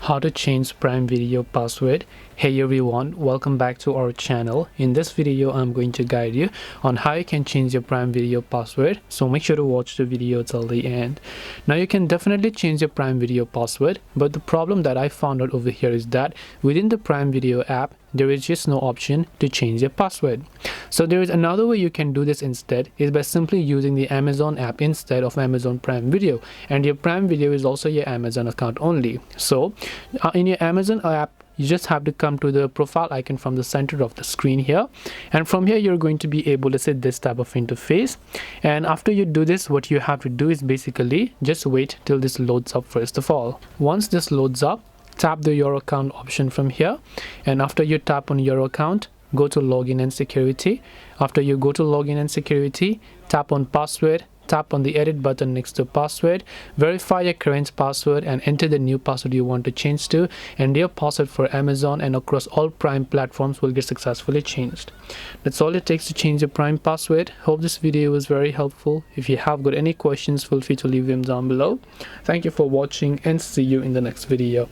How to change Prime Video password. Hey everyone, welcome back to our channel. In this video I'm going to guide you on how you can change your Prime Video password, so make sure to watch the video till the end. Now you can definitely change your Prime Video password, but the problem that I found out over here is that within the Prime Video app there is just no option to change your password. So there is another way you can do this instead, is by simply using the Amazon app instead of Amazon Prime Video, and your Prime Video is also your Amazon account only. So in your Amazon app, you just have to come to the profile icon from the center of the screen here, and from here you're going to be able to see this type of interface. And after you do this, what you have to do is basically just wait till this loads up. First of all, once this loads up, tap the your account option from here, and after you tap on your account, go to login and security. After you go to login and security, tap on password, tap on the edit button next to password, verify your current password and enter the new password you want to change to, and your password for Amazon and across all Prime platforms will get successfully changed. That's all it takes to change your Prime password. Hope this video was very helpful. If you have got any questions, feel free to leave them down below. Thank you for watching and see you in the next video.